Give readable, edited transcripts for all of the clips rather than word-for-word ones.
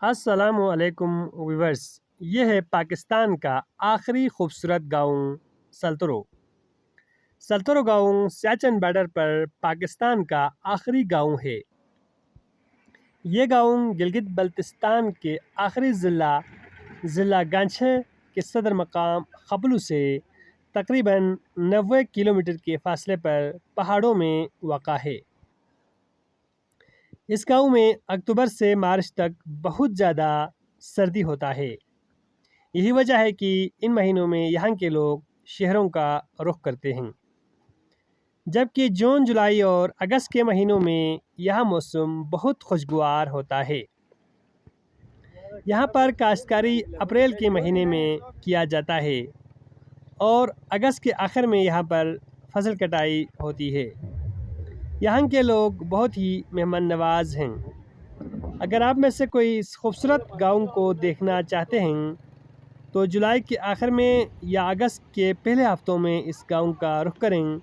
अस्सलामु अलैकुम व्यूवर्स। ये है पाकिस्तान का आखिरी खूबसूरत गांव सल्तरो। सल्तरो गांव सियाचिन बॉर्डर पर पाकिस्तान का आखिरी गांव है। ये गांव गिलगित बल्तिस्तान के आखिरी ज़िला गांछे के सदर मकाम खबलू से तकरीबन 90 किलोमीटर के फासले पर पहाड़ों में वाक़ा है। इस गांव में अक्टूबर से मार्च तक बहुत ज़्यादा सर्दी होता है। यही वजह है कि इन महीनों में यहाँ के लोग शहरों का रुख करते हैं, जबकि जून, जुलाई और अगस्त के महीनों में यह मौसम बहुत खुशगवार होता है। यहाँ पर काश्तकारी अप्रैल के महीने में किया जाता है और अगस्त के आखिर में यहाँ पर फसल कटाई होती है। यहाँ के लोग बहुत ही मेहमान नवाज हैं। अगर आप में से कोई इस खूबसूरत गांव को देखना चाहते हैं तो जुलाई के आखिर में या अगस्त के पहले हफ्तों में इस गांव का रुख करें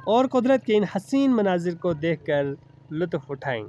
और कुदरत के इन हसीन मनाजिर को देखकर लुत्फ़ उठाएं।